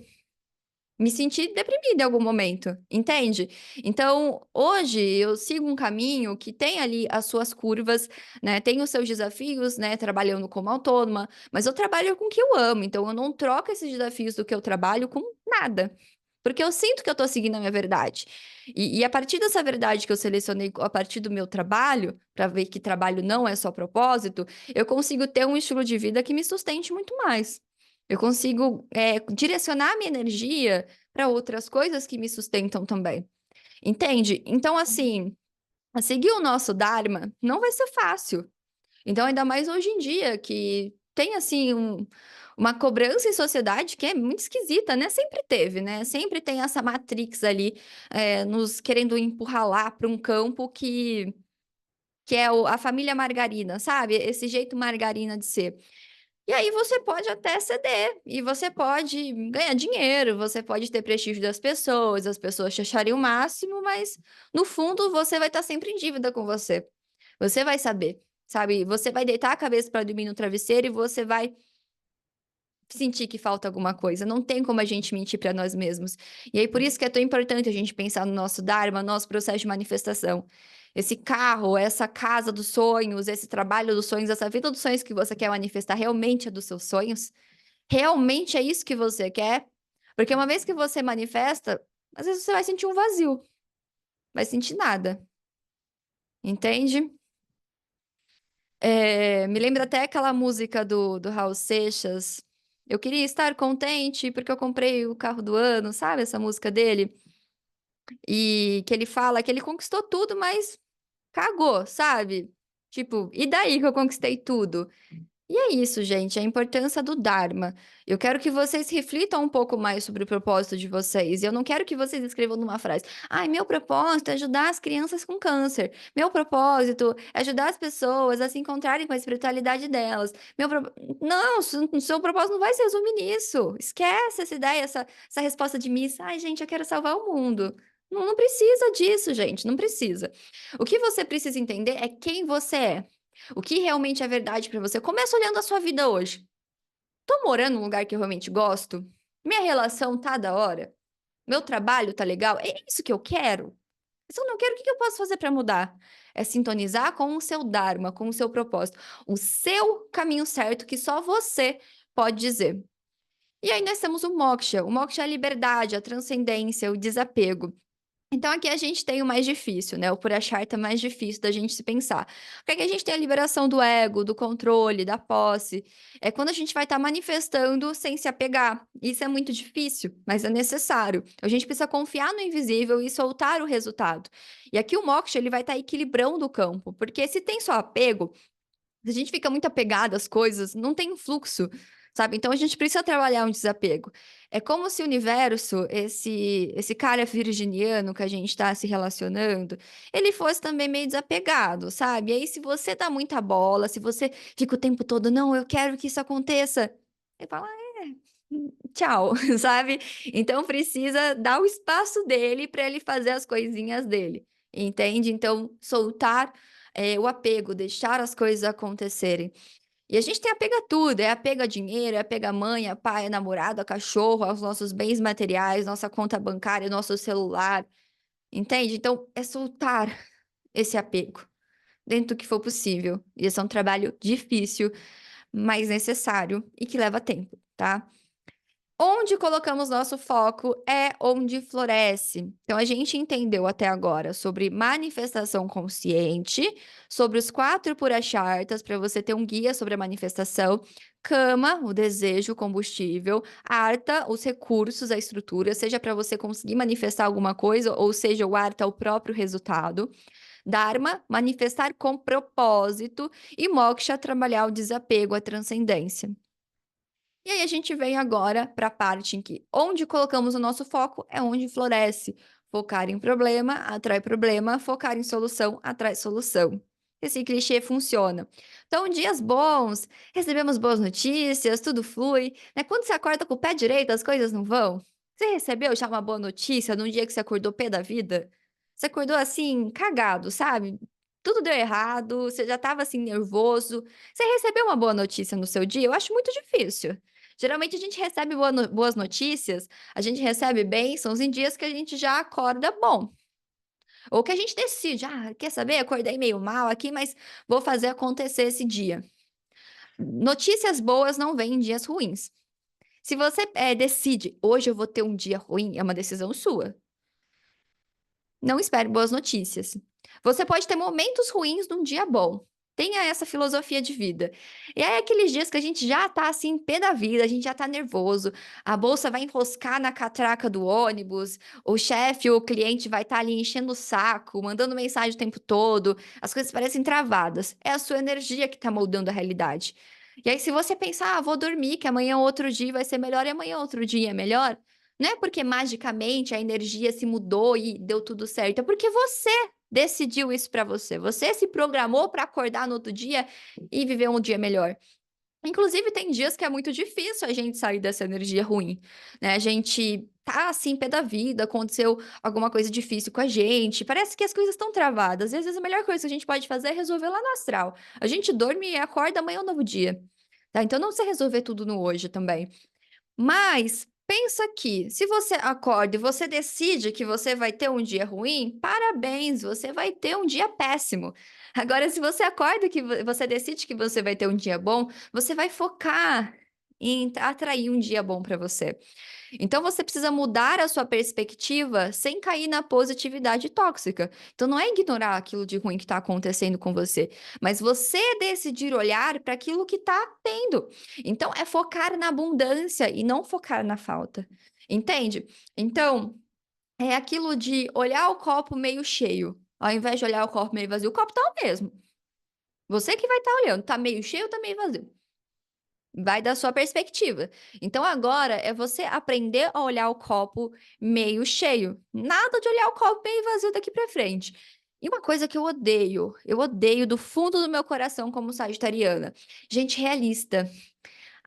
A: me sentir deprimida em algum momento, entende? Então, hoje eu sigo um caminho que tem ali as suas curvas, né? Tem os seus desafios, né? Trabalhando como autônoma, mas eu trabalho com o que eu amo, então eu não troco esses desafios do que eu trabalho com nada. Porque eu sinto que eu tô seguindo a minha verdade. E a partir dessa verdade que eu selecionei a partir do meu trabalho, para ver que trabalho não é só propósito, eu consigo ter um estilo de vida que me sustente muito mais. Eu consigo, direcionar a minha energia para outras coisas que me sustentam também. Entende? Então, assim, seguir o nosso Dharma não vai ser fácil. Então, ainda mais hoje em dia, que tem, assim, uma cobrança em sociedade que é muito esquisita, né? Sempre teve, né? Sempre tem essa matrix ali, nos querendo empurrar lá para um campo que é a família margarina, sabe? Esse jeito margarina de ser. E aí você pode até ceder, e você pode ganhar dinheiro, você pode ter prestígio das pessoas, as pessoas te acharem o máximo, mas no fundo você vai estar sempre em dívida com você. Você vai saber, sabe? Você vai deitar a cabeça para dormir no travesseiro e você vai sentir que falta alguma coisa. Não tem como a gente mentir para nós mesmos. E aí por isso que é tão importante a gente pensar no nosso Dharma, no nosso processo de manifestação. Esse carro, essa casa dos sonhos, esse trabalho dos sonhos, essa vida dos sonhos que você quer manifestar realmente é dos seus sonhos? Realmente é isso que você quer? Porque uma vez que você manifesta, às vezes você vai sentir um vazio, vai sentir nada, entende? Me lembra até aquela música do Raul Seixas. Eu queria estar contente porque eu comprei o carro do ano, sabe? Essa música dele. E que ele fala que ele conquistou tudo, mas cagou, sabe? Tipo, e daí que eu conquistei tudo? E é isso, gente, a importância do Dharma. Eu quero que vocês reflitam um pouco mais sobre o propósito de vocês. E eu não quero que vocês escrevam numa frase: ai, meu propósito é ajudar as crianças com câncer. Meu propósito é ajudar as pessoas a se encontrarem com a espiritualidade delas. Não, o seu propósito não vai se resumir nisso. Esquece essa ideia, essa resposta de missa. Ai, gente, eu quero salvar o mundo. Não, não precisa disso, gente, não precisa. O que você precisa entender é quem você é. O que realmente é verdade pra você? Começa olhando a sua vida hoje. Tô morando num lugar que eu realmente gosto? Minha relação tá da hora? Meu trabalho tá legal? É isso que eu quero? Se eu não quero, o que que eu posso fazer pra mudar? É sintonizar com o seu Dharma, com o seu propósito, o seu caminho certo que só você pode dizer. E aí nós temos o Moksha. O Moksha é a liberdade, a transcendência, o desapego. Então, aqui a gente tem o mais difícil, né? O pura charta é mais difícil da gente se pensar. Porque aqui a gente tem a liberação do ego, do controle, da posse. É quando a gente vai estar manifestando sem se apegar. Isso é muito difícil, mas é necessário. A gente precisa confiar no invisível e soltar o resultado. E aqui o moksha, ele vai estar equilibrando o campo. Porque se tem só apego, se a gente fica muito apegado às coisas, não tem um fluxo, sabe? Então a gente precisa trabalhar um desapego. É como se o universo, esse cara virginiano que a gente está se relacionando, ele fosse também meio desapegado, sabe? E aí, se você dá muita bola, se você fica o tempo todo, não, eu quero que isso aconteça, ele fala, tchau, sabe? Então precisa dar o espaço dele para ele fazer as coisinhas dele, entende? Então, soltar o apego, deixar as coisas acontecerem. E a gente tem apego a tudo, é apego a dinheiro, é apego a mãe, a pai, a namorado, a cachorro, aos nossos bens materiais, nossa conta bancária, nosso celular, entende? Então, é soltar esse apego dentro do que for possível. E esse é um trabalho difícil, mas necessário e que leva tempo, tá? Onde colocamos nosso foco é onde floresce. Então, a gente entendeu até agora sobre manifestação consciente, sobre os 4 purashartas, para você ter um guia sobre a manifestação. Kama, o desejo, o combustível. Artha, os recursos, a estrutura, seja para você conseguir manifestar alguma coisa, ou seja, o Artha, o próprio resultado. Dharma, manifestar com propósito. E Moksha, trabalhar o desapego, a transcendência. E aí a gente vem agora para a parte em que onde colocamos o nosso foco é onde floresce. Focar em problema, focar em solução atrai solução. Esse clichê funciona. Então, dias bons, recebemos boas notícias, tudo flui, né? Quando você acorda com o pé direito, as coisas não vão. Você recebeu já uma boa notícia num dia que você acordou pé da vida? Você acordou assim, cagado, sabe? Tudo deu errado, você já estava assim nervoso. Você recebeu uma boa notícia no seu dia? Eu acho muito difícil. Geralmente a gente recebe boas notícias, a gente recebe bênçãos em dias que a gente já acorda bom. Ou que a gente decide, quer saber? Acordei meio mal aqui, mas vou fazer acontecer esse dia. Notícias boas não vêm em dias ruins. Se você decide, hoje eu vou ter um dia ruim, é uma decisão sua. Não espere boas notícias. Você pode ter momentos ruins num dia bom. Tenha essa filosofia de vida. E aí, aqueles dias que a gente já tá assim, pé da vida, a gente já tá nervoso, a bolsa vai enroscar na catraca do ônibus, o chefe ou o cliente vai estar ali enchendo o saco, mandando mensagem o tempo todo, as coisas parecem travadas. É a sua energia que tá moldando a realidade. E aí, se você pensar, vou dormir, que amanhã outro dia vai ser melhor e amanhã outro dia é melhor, não é porque magicamente a energia se mudou e deu tudo certo, é porque você decidiu isso para você. Você se programou para acordar no outro dia e viver um dia melhor. Inclusive, tem dias que é muito difícil a gente sair dessa energia ruim, né? A gente tá assim, pé da vida, aconteceu alguma coisa difícil com a gente, parece que as coisas estão travadas. Às vezes a melhor coisa que a gente pode fazer é resolver lá no astral. A gente dorme e acorda, amanhã é um novo dia, tá? Então não se resolver tudo no hoje também. Mas pensa que, se você acorda e você decide que você vai ter um dia ruim, parabéns, você vai ter um dia péssimo. Agora, se você acorda que você decide que você vai ter um dia bom, você vai focar em atrair um dia bom para você. Então você precisa mudar a sua perspectiva sem cair na positividade tóxica. Então não é ignorar aquilo de ruim que está acontecendo com você, mas você decidir olhar para aquilo que está tendo. Então é focar na abundância e não focar na falta. Entende? Então é aquilo de olhar o copo meio cheio, ao invés de olhar o copo meio vazio. O copo tá o mesmo. Você que vai estar olhando, tá meio cheio ou tá meio vazio? Vai da sua perspectiva. Então agora é você aprender a olhar o copo meio cheio. Nada de olhar o copo meio vazio daqui para frente. E uma coisa que eu odeio do fundo do meu coração como sagitariana, gente realista.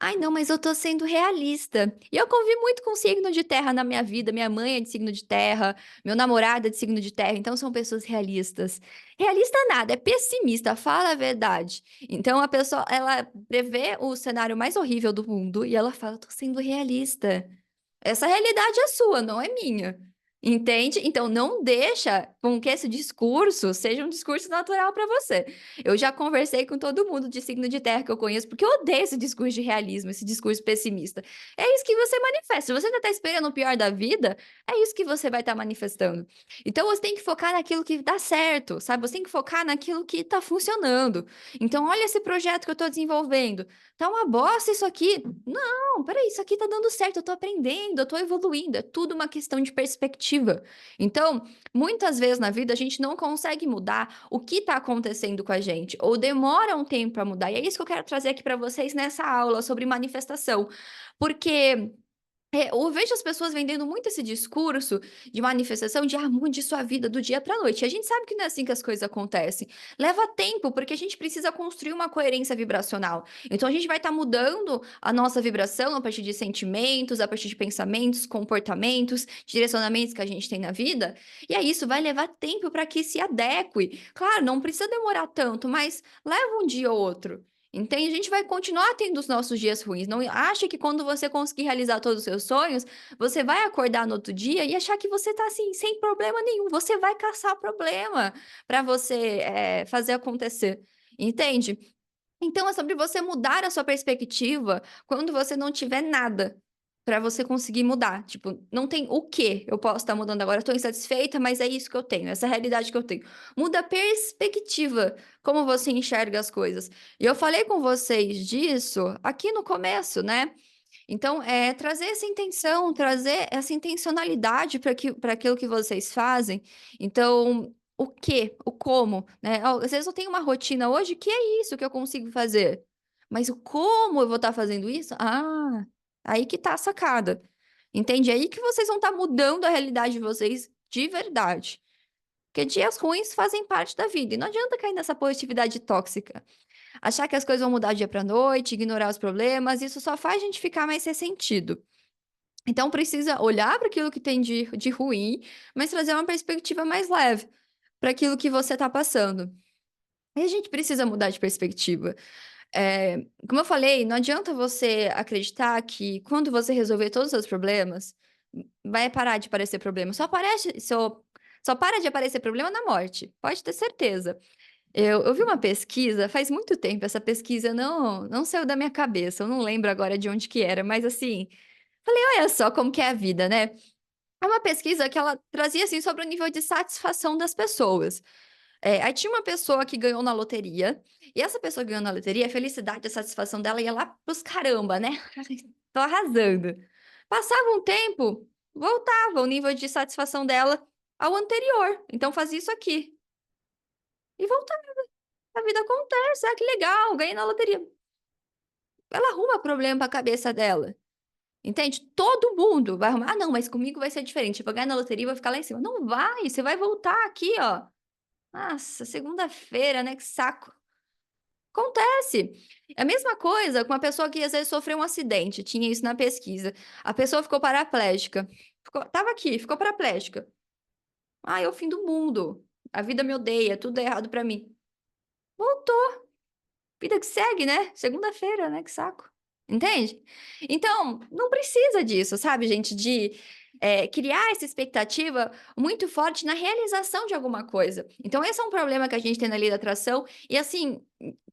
A: Ai, não, mas eu tô sendo realista. E eu convivi muito com signo de terra na minha vida. Minha mãe é de signo de terra, meu namorado é de signo de terra, então são pessoas realistas. Realista nada, é pessimista, fala a verdade. Então a pessoa, ela prevê o cenário mais horrível do mundo e ela fala, eu tô sendo realista. Essa realidade é sua, não é minha. Entende? Então, não deixa com que esse discurso seja um discurso natural para você. Eu já conversei com todo mundo de signo de terra que eu conheço, porque eu odeio esse discurso de realismo, esse discurso pessimista. É isso que você manifesta. Se você ainda está esperando o pior da vida, é isso que você vai estar manifestando. Então, você tem que focar naquilo que dá certo, sabe? Você tem que focar naquilo que está funcionando. Então, olha esse projeto que eu estou desenvolvendo. Tá uma bosta isso aqui. Não, peraí, isso aqui tá dando certo, eu tô aprendendo, eu tô evoluindo, é tudo uma questão de perspectiva. Então, muitas vezes na vida a gente não consegue mudar o que tá acontecendo com a gente, ou demora um tempo para mudar. E é isso que eu quero trazer aqui para vocês nessa aula sobre manifestação. Porque eu vejo as pessoas vendendo muito esse discurso de manifestação de mude sua vida do dia para a noite. E a gente sabe que não é assim que as coisas acontecem. Leva tempo, porque a gente precisa construir uma coerência vibracional. Então a gente vai estar mudando a nossa vibração a partir de sentimentos, a partir de pensamentos, comportamentos, direcionamentos que a gente tem na vida. E aí isso vai levar tempo para que se adeque. Claro, não precisa demorar tanto, mas leva um dia ou outro. Entende? A gente vai continuar tendo os nossos dias ruins. Não acha que quando você conseguir realizar todos os seus sonhos, você vai acordar no outro dia e achar que você tá assim, sem problema nenhum. Você vai caçar problema para você fazer acontecer. Entende? Então é sobre você mudar a sua perspectiva quando você não tiver nada para você conseguir mudar. Tipo, não tem o que eu posso estar mudando agora. Estou insatisfeita, mas é isso que eu tenho, essa é a realidade que eu tenho. Muda a perspectiva, como você enxerga as coisas. E eu falei com vocês disso aqui no começo, né? Então, é trazer essa intenção, trazer essa intencionalidade para aquilo que vocês fazem. Então, o que, o como, né? Ó, às vezes eu tenho uma rotina hoje que é isso que eu consigo fazer. Mas o como eu vou estar fazendo isso? Ah, aí que tá a sacada. Entende? É aí que vocês vão estar mudando a realidade de vocês de verdade. Porque dias ruins fazem parte da vida. E não adianta cair nessa positividade tóxica. Achar que as coisas vão mudar do dia para noite, ignorar os problemas, isso só faz a gente ficar mais ressentido. Então precisa olhar para aquilo que tem de ruim, mas trazer uma perspectiva mais leve para aquilo que você está passando. E a gente precisa mudar de perspectiva. Como eu falei, não adianta você acreditar que quando você resolver todos os seus problemas, vai parar de aparecer problema. Só para de aparecer problema na morte. Pode ter certeza. Eu vi uma pesquisa faz muito tempo, essa pesquisa não saiu da minha cabeça, eu não lembro agora de onde que era, mas assim, falei, olha só como que é a vida, né? É uma pesquisa que ela trazia assim sobre o nível de satisfação das pessoas. Aí tinha uma pessoa que ganhou na loteria, e essa pessoa que ganhou na loteria, a felicidade, a satisfação dela ia lá pros caramba, né? Tô arrasando. Passava um tempo, voltava o nível de satisfação dela ao anterior. Então fazia isso aqui. E voltava. A vida acontece, que legal, ganhei na loteria. Ela arruma problema pra cabeça dela. Entende? Todo mundo vai arrumar. Ah, não, mas comigo vai ser diferente. Eu vou ganhar na loteria e vou ficar lá em cima. Não vai, você vai voltar aqui, ó. Nossa, segunda-feira, né? Que saco. Acontece. É a mesma coisa com uma pessoa que às vezes sofreu um acidente. Tinha isso na pesquisa. A pessoa ficou paraplégica. Tava aqui, ficou paraplégica. Ah, é o fim do mundo. A vida me odeia, tudo é errado pra mim. Voltou. Vida que segue, né? Segunda-feira, né? Que saco. Entende? Então, não precisa disso, sabe, gente? De criar essa expectativa muito forte na realização de alguma coisa. Então, esse é um problema que a gente tem na lei da atração e, assim,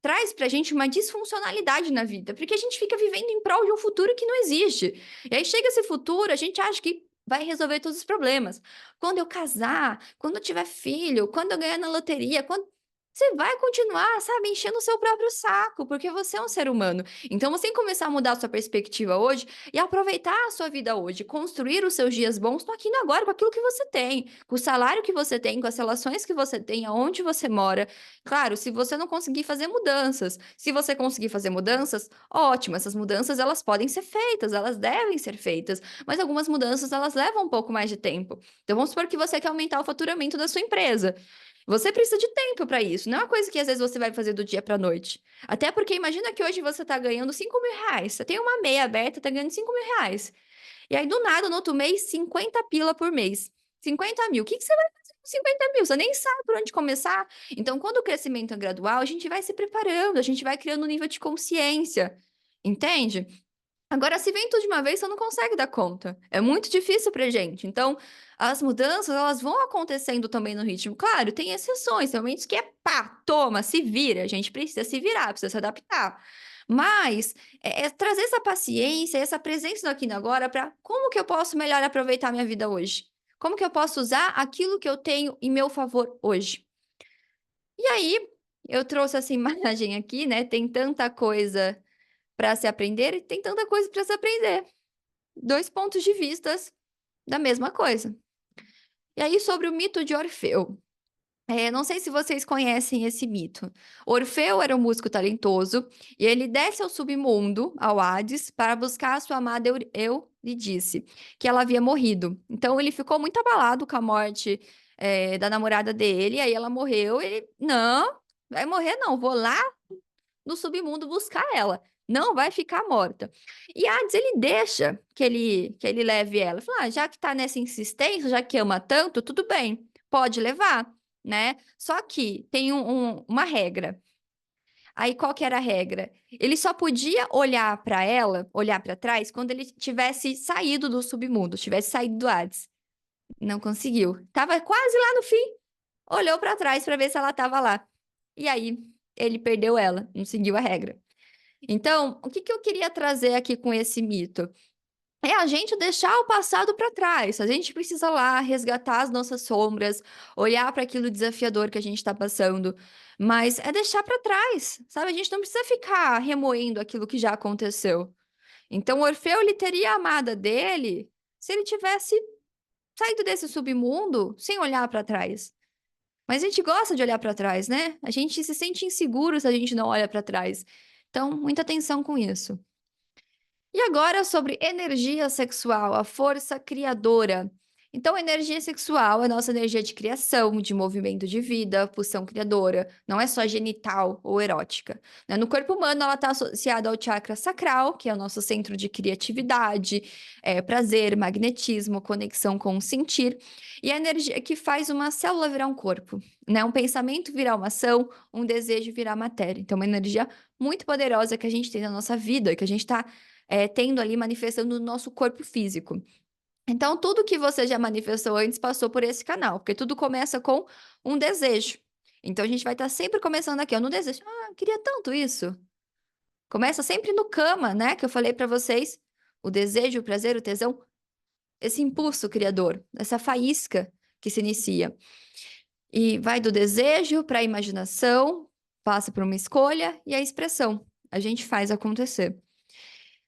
A: traz pra gente uma disfuncionalidade na vida, porque a gente fica vivendo em prol de um futuro que não existe. E aí chega esse futuro, a gente acha que vai resolver todos os problemas. Quando eu casar, quando eu tiver filho, quando eu ganhar na loteria, quando você vai continuar, sabe, enchendo o seu próprio saco, porque você é um ser humano. Então, você tem que começar a mudar a sua perspectiva hoje e aproveitar a sua vida hoje, construir os seus dias bons no aqui e no agora, com aquilo que você tem, com o salário que você tem, com as relações que você tem, aonde você mora. Claro, se você não conseguir fazer mudanças, se você conseguir fazer mudanças, ótimo, essas mudanças elas podem ser feitas, elas devem ser feitas, mas algumas mudanças elas levam um pouco mais de tempo. Então, vamos supor que você quer aumentar o faturamento da sua empresa. Você precisa de tempo para isso, não é uma coisa que às vezes você vai fazer do dia para noite. Até porque imagina que hoje você está ganhando R$ 5.000. Você tem uma meia aberta, está ganhando R$ 5.000. E aí, do nada, no outro mês, 50 pila por mês. 50 mil. O que que você vai fazer com 50 mil? Você nem sabe por onde começar. Então, quando o crescimento é gradual, a gente vai se preparando, a gente vai criando um nível de consciência. Entende? Agora, se vem tudo de uma vez, você não consegue dar conta. É muito difícil pra gente. Então, as mudanças, elas vão acontecendo também no ritmo. Claro, tem exceções, tem momentos que é pá, toma, se vira. A gente precisa se virar, precisa se adaptar. Mas é trazer essa paciência, essa presença no aqui e no agora para como que eu posso melhor aproveitar minha vida hoje? Como que eu posso usar aquilo que eu tenho em meu favor hoje? E aí, eu trouxe essa imagem aqui, né? Tem tanta coisa para se aprender e tem tanta coisa para se aprender. Dois pontos de vistas da mesma coisa. E aí, sobre o mito de Orfeu. Não sei se vocês conhecem esse mito. Orfeu era um músico talentoso e ele desce ao submundo, ao Hades, para buscar a sua amada Eurídice, que ela havia morrido. Então ele ficou muito abalado com a morte, da namorada dele, aí ela morreu. Ele, não, vai morrer não, vou lá no submundo buscar ela. Não vai ficar morta. E Hades, ele deixa que ele leve ela. Fala, já que tá nessa insistência, já que ama tanto, tudo bem, pode levar, né? Só que tem uma regra. Aí qual que era a regra? Ele só podia olhar para ela, olhar para trás, quando ele tivesse saído do submundo, tivesse saído do Hades. Não conseguiu. Tava quase lá no fim. Olhou para trás para ver se ela tava lá. E aí ele perdeu ela, não seguiu a regra. Então, o que que eu queria trazer aqui com esse mito? É a gente deixar o passado para trás. A gente precisa lá resgatar as nossas sombras, olhar para aquilo desafiador que a gente está passando, mas é deixar para trás, sabe? A gente não precisa ficar remoendo aquilo que já aconteceu. Então, Orfeu ele teria a amada dele se ele tivesse saído desse submundo sem olhar para trás. Mas a gente gosta de olhar para trás, né? A gente se sente inseguro se a gente não olha para trás. Então, muita atenção com isso. E agora sobre energia sexual, a força criadora. Então, energia sexual é a nossa energia de criação, de movimento de vida, pulsão criadora. Não é só genital ou erótica, né? No corpo humano, ela está associada ao chakra sacral, que é o nosso centro de criatividade, prazer, magnetismo, conexão com o sentir. E a energia que faz uma célula virar um corpo, né? Um pensamento virar uma ação, um desejo virar matéria. Então, uma energia muito poderosa que a gente tem na nossa vida, que a gente está tendo ali manifestando no nosso corpo físico. Então, tudo que você já manifestou antes passou por esse canal, porque tudo começa com um desejo. Então, a gente vai estar sempre começando aqui, ó, no desejo. Ah, eu queria tanto isso. Começa sempre no cama, né? Que eu falei para vocês. O desejo, o prazer, o tesão, esse impulso criador, essa faísca que se inicia. E vai do desejo para a imaginação, passa por uma escolha e a expressão. A gente faz acontecer.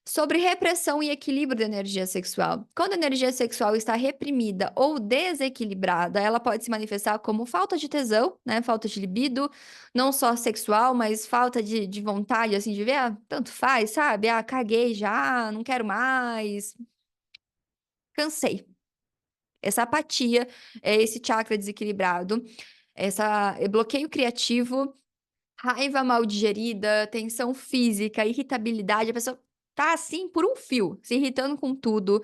A: Sobre repressão e equilíbrio da energia sexual. Quando a energia sexual está reprimida ou desequilibrada, ela pode se manifestar como falta de tesão, né? Falta de libido, não só sexual, mas falta de vontade, assim, de ver, ah, tanto faz, sabe? Ah, caguei já, não quero mais, cansei. Essa apatia, esse chakra desequilibrado, bloqueio criativo, raiva mal digerida, tensão física, irritabilidade, a pessoa tá assim por um fio, se irritando com tudo.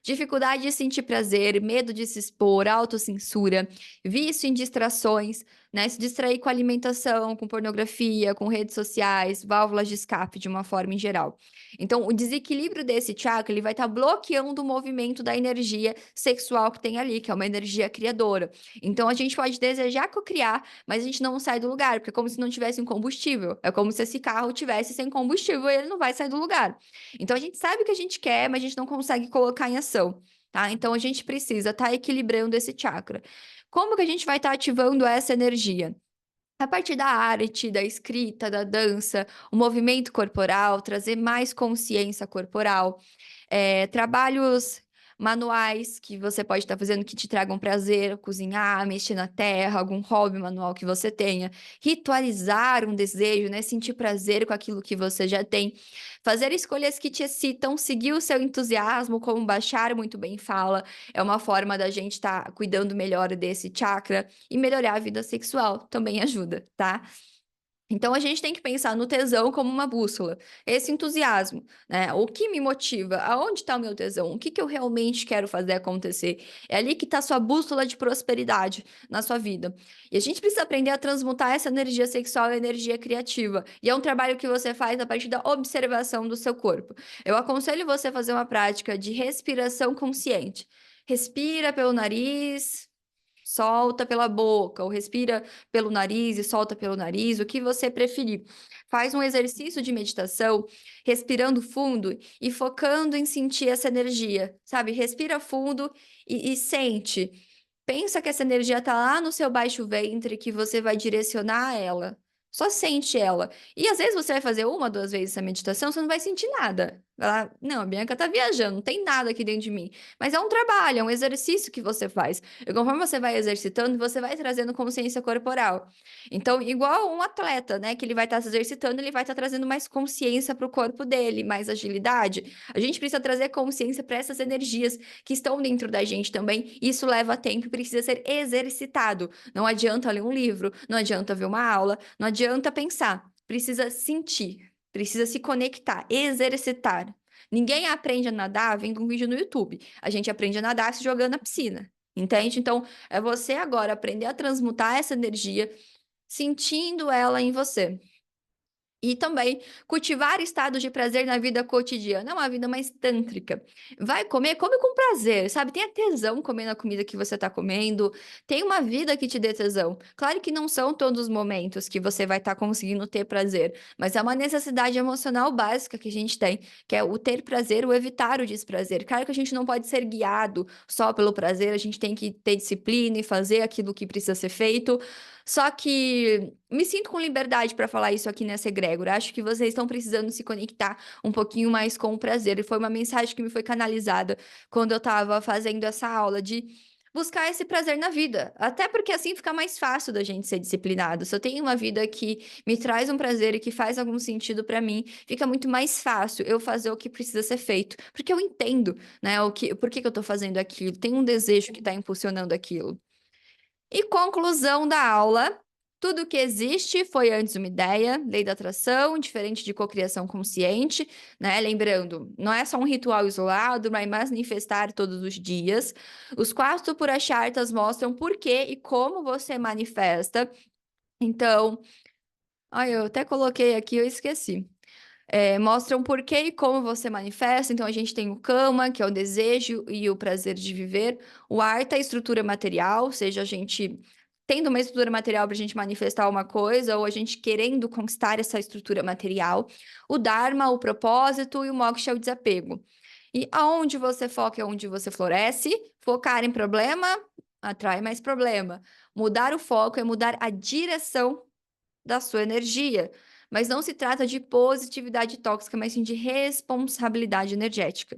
A: Dificuldade de sentir prazer, medo de se expor, autocensura, vício em distrações, né? Se distrair com alimentação, com pornografia, com redes sociais, válvulas de escape de uma forma em geral. Então, o desequilíbrio desse chakra, ele vai estar bloqueando o movimento da energia sexual que tem ali, que é uma energia criadora. Então, a gente pode desejar cocriar, mas a gente não sai do lugar, porque é como se não tivesse um combustível. É como se esse carro tivesse sem combustível e ele não vai sair do lugar. Então, a gente sabe o que a gente quer, mas a gente não consegue colocar em ação, tá? Então, a gente precisa estar equilibrando esse chakra. Como que a gente vai estar ativando essa energia? A partir da arte, da escrita, da dança, o movimento corporal, trazer mais consciência corporal, trabalhos manuais que você pode estar fazendo que te tragam prazer, cozinhar, mexer na terra, algum hobby manual que você tenha, ritualizar um desejo, né? Sentir prazer com aquilo que você já tem, fazer escolhas que te excitam, seguir o seu entusiasmo, como Bashar muito bem fala, é uma forma da gente estar cuidando melhor desse chakra e melhorar a vida sexual, também ajuda, tá? Então, a gente tem que pensar no tesão como uma bússola, esse entusiasmo, né? O que me motiva? Aonde está o meu tesão? O que que eu realmente quero fazer acontecer? É ali que está a sua bússola de prosperidade na sua vida. E a gente precisa aprender a transmutar essa energia sexual em energia criativa. E é um trabalho que você faz a partir da observação do seu corpo. Eu aconselho você a fazer uma prática de respiração consciente. Respira pelo nariz. Solta pela boca, ou respira pelo nariz e solta pelo nariz, o que você preferir. Faz um exercício de meditação, respirando fundo e focando em sentir essa energia, sabe? Respira fundo e sente. Pensa que essa energia está lá no seu baixo ventre, que você vai direcionar ela. Só sente ela. E às vezes você vai fazer uma, duas vezes essa meditação, você não vai sentir nada. Vai lá, não, a Bianca tá viajando, não tem nada aqui dentro de mim. Mas é um trabalho, é um exercício que você faz. E conforme você vai exercitando, você vai trazendo consciência corporal. Então, igual um atleta, né, que ele vai estar se exercitando, ele vai estar trazendo mais consciência para o corpo dele, mais agilidade. A gente precisa trazer consciência para essas energias que estão dentro da gente também. Isso leva tempo e precisa ser exercitado. Não adianta ler um livro, não adianta ver uma aula, não adianta pensar. Precisa sentir, precisa se conectar, exercitar. Ninguém aprende a nadar vendo um vídeo no YouTube. A gente aprende a nadar se jogando na piscina. Entende? Então, é você agora aprender a transmutar essa energia, sentindo ela em você. E também cultivar estados de prazer na vida cotidiana, é uma vida mais tântrica. Vai comer, come com prazer, sabe? Tenha tesão comendo a comida que você está comendo. Tem uma vida que te dê tesão. Claro que não são todos os momentos que você vai estar conseguindo ter prazer, mas é uma necessidade emocional básica que a gente tem, que é o ter prazer, o evitar o desprazer. Claro que a gente não pode ser guiado só pelo prazer, a gente tem que ter disciplina e fazer aquilo que precisa ser feito. Só que me sinto com liberdade para falar isso aqui nessa egrégora. Acho que vocês estão precisando se conectar um pouquinho mais com o prazer. E foi uma mensagem que me foi canalizada quando eu estava fazendo essa aula de buscar esse prazer na vida. Até porque assim fica mais fácil da gente ser disciplinado. Se eu tenho uma vida que me traz um prazer e que faz algum sentido para mim, fica muito mais fácil eu fazer o que precisa ser feito. Porque eu entendo, né, por que que eu estou fazendo aquilo. Tem um desejo que está impulsionando aquilo. E conclusão da aula: tudo que existe foi antes uma ideia, lei da atração, diferente de cocriação consciente, né? Lembrando, não é só um ritual isolado, mas manifestar todos os dias. Os quatro purachartas mostram por que e como você manifesta. Então, ai, eu até coloquei aqui, eu esqueci. Mostram por que e como você manifesta. Então, a gente tem o Kama, que é o desejo e o prazer de viver. O Artha, a estrutura material, ou seja, a gente tendo uma estrutura material para a gente manifestar uma coisa, ou a gente querendo conquistar essa estrutura material. O Dharma, o propósito, e o Moksha, o desapego. E aonde você foca é onde você floresce. Focar em problema atrai mais problema. Mudar o foco é mudar a direção da sua energia. Mas não se trata de positividade tóxica, mas sim de responsabilidade energética.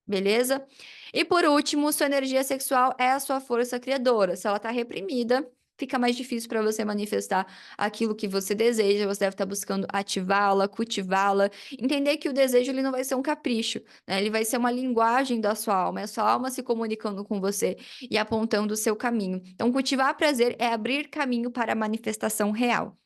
A: Beleza? E por último, sua energia sexual é a sua força criadora. Se ela está reprimida, fica mais difícil para você manifestar aquilo que você deseja. Você deve estar buscando ativá-la, cultivá-la. Entender que o desejo ele não vai ser um capricho, né? Ele vai ser uma linguagem da sua alma. É a sua alma se comunicando com você e apontando o seu caminho. Então, cultivar prazer é abrir caminho para a manifestação real.